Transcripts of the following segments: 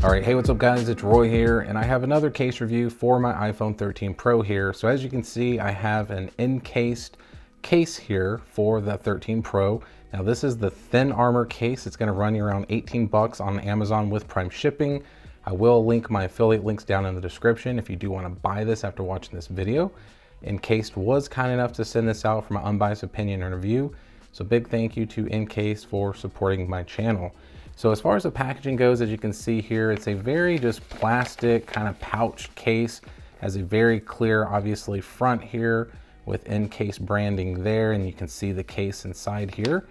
All right, hey, what's up guys? It's Roy here, and I have another case review for my iPhone 13 Pro here. So as you can see, I have an encased case here for the 13 Pro. Now this is the thin armor case. It's gonna run you around 18 bucks on Amazon with Prime shipping. I will link my affiliate links down in the description if you do wanna buy this after watching this video. Encased was kind enough to send this out for my unbiased opinion and review. So big thank you to Encased for supporting my channel. So as far as the packaging goes, as you can see here, it's a very just plastic kind of pouch case. Has a very clear, obviously, front here with Encased branding there, and you can see the case inside here.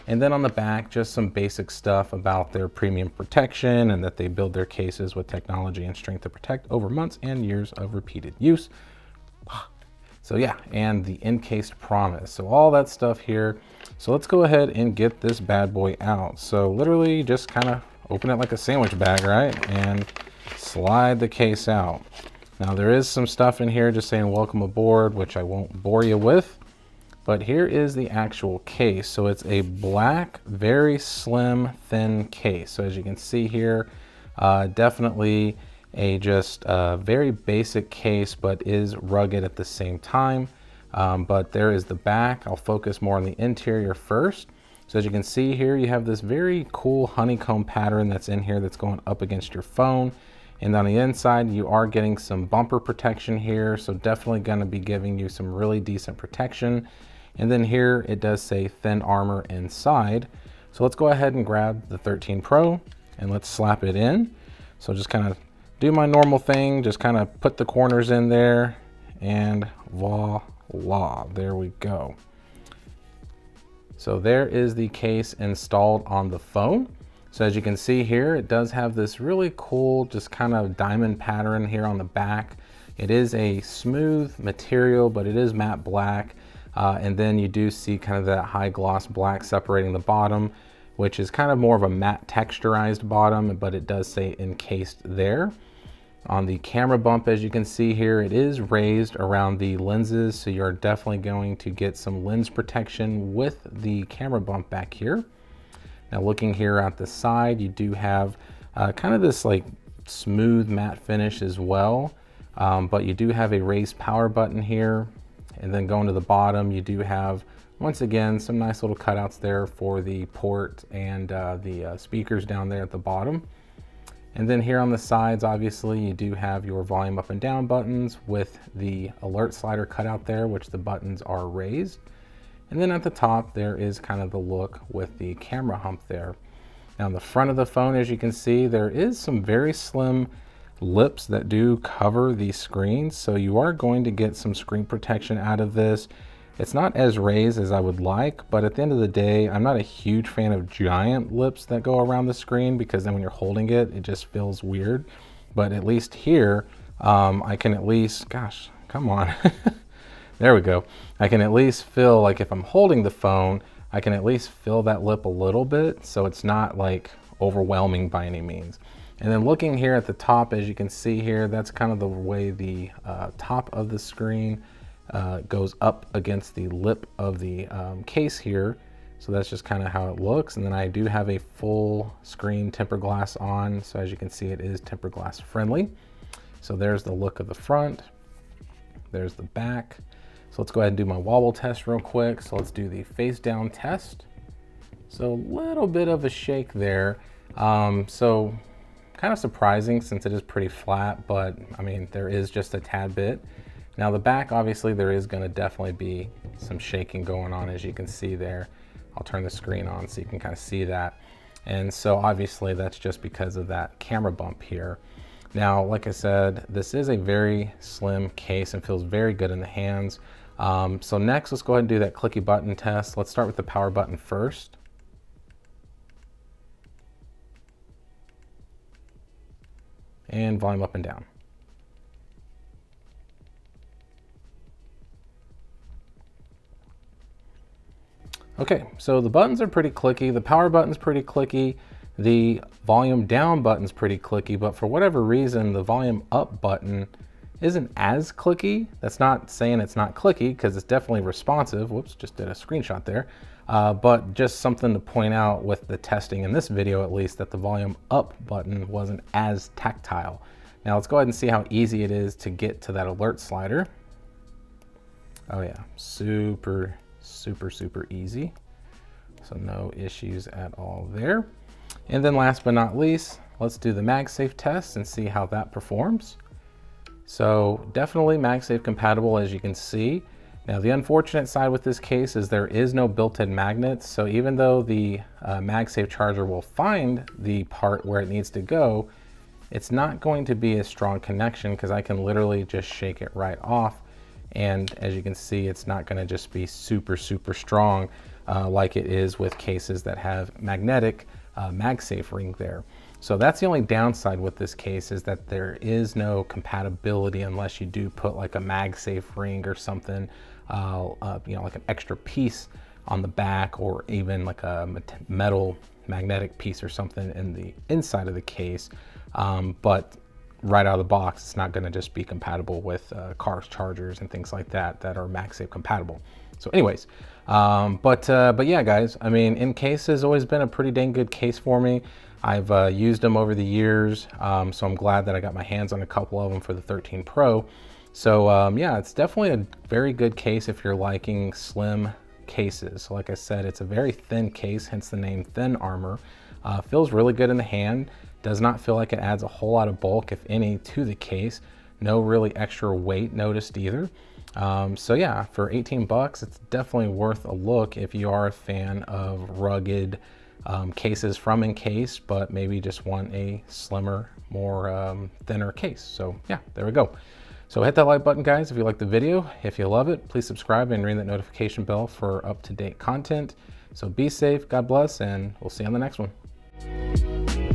And then on the back, just some basic stuff about their premium protection and that they build their cases with technology and strength to protect over months and years of repeated use. So yeah, and the Encased promise. So all that stuff here. So let's go ahead and get this bad boy out. So literally just kind of open it like a sandwich bag, right? And slide the case out. Now there is some stuff in here just saying welcome aboard, which I won't bore you with. But here is the actual case. So it's a black, very slim, thin case. So as you can see here, definitely a just very basic case, but is rugged at the same time. But there is the back. I'll focus more on the interior first. So as you can see here, you have this very cool honeycomb pattern that's in here that's going up against your phone. And on the inside, you are getting some bumper protection here. So definitely gonna be giving you some really decent protection. And then here it does say thin armor inside. So let's go ahead and grab the 13 Pro and let's slap it in. So just kind of do my normal thing, just kind of put the corners in there and voila, there we go. So there is the case installed on the phone. So as you can see here, it does have this really cool, just kind of diamond pattern here on the back. It is a smooth material, but it is matte black. And then you do see kind of that high gloss black separating the bottom, which is kind of more of a matte texturized bottom, but it does say encased there. On the camera bump, as you can see here, it is raised around the lenses, so you're definitely going to get some lens protection with the camera bump back here. Now looking here at the side, you do have kind of this like smooth matte finish as well, but you do have a raised power button here. And then going to the bottom, you do have, once again, some nice little cutouts there for the port and the speakers down there at the bottom. And then here on the sides, obviously, you do have your volume up and down buttons with the alert slider cut out there, which the buttons are raised. And then at the top, there is kind of the look with the camera hump there. Now on the front of the phone, as you can see, there is some very slim lips that do cover the screen. So you are going to get some screen protection out of this. It's not as raised as I would like, but at the end of the day, I'm not a huge fan of giant lips that go around the screen because then when you're holding it, it just feels weird. But at least here, I can at least, gosh, come on. There we go. I can at least feel like if I'm holding the phone, I can at least feel that lip a little bit. So it's not like overwhelming by any means. And then looking here at the top, as you can see here, that's kind of the way the top of the screen goes up against the lip of the case here. So that's just kind of how it looks. And then I do have a full screen tempered glass on. So as you can see, it is tempered glass friendly. So there's the look of the front. There's the back. So let's go ahead and do my wobble test real quick. So let's do the face down test. So a little bit of a shake there. So kind of surprising since it is pretty flat, but I mean, there is just a tad bit. Now the back, obviously there is gonna definitely be some shaking going on, as you can see there. I'll turn the screen on so you can kind of see that. And so obviously that's just because of that camera bump here. Now, like I said, this is a very slim case and feels very good in the hands. So next, let's go ahead and do that clicky button test. Let's start with the power button first. And volume up and down. Okay, so the buttons are pretty clicky. The power button's pretty clicky. The volume down button's pretty clicky, but for whatever reason, the volume up button isn't as clicky. That's not saying it's not clicky, because it's definitely responsive. Whoops, just did a screenshot there. but just something to point out with the testing in this video, at least, that the volume up button wasn't as tactile. Now let's go ahead and see how easy it is to get to that alert slider. Oh yeah, super easy. So no issues at all there. And then last but not least, let's do the MagSafe test and see how that performs. So definitely MagSafe compatible, as you can see. Now the unfortunate side with this case is there is no built-in magnets. So even though the MagSafe charger will find the part where it needs to go, it's not going to be a strong connection because I can literally just shake it right off. And as you can see, it's not going to just be super strong like it is with cases that have magnetic MagSafe ring there. So that's the only downside with this case, is that there is no compatibility unless you do put like a MagSafe ring or something, you know, like an extra piece on the back, or even like a metal magnetic piece or something in the inside of the case. But right out of the box, it's not going to just be compatible with car chargers and things like that that are MagSafe compatible. So anyways, but yeah, guys, I mean, Encased has always been a pretty dang good case for me. I've used them over the years, so I'm glad that I got my hands on a couple of them for the 13 Pro. So yeah, it's definitely a very good case if you're liking slim cases. So like I said, it's a very thin case, hence the name Thin Armor. Feels really good in the hand. Does not feel like it adds a whole lot of bulk, if any, to the case. No really extra weight noticed either. So yeah, for 18 bucks, it's definitely worth a look if you are a fan of rugged cases from Encased, but maybe just want a slimmer, more thinner case. So yeah, there we go. So hit that like button, guys, if you like the video. If you love it, please subscribe and ring that notification bell for up-to-date content. So be safe, God bless, and we'll see you on the next one.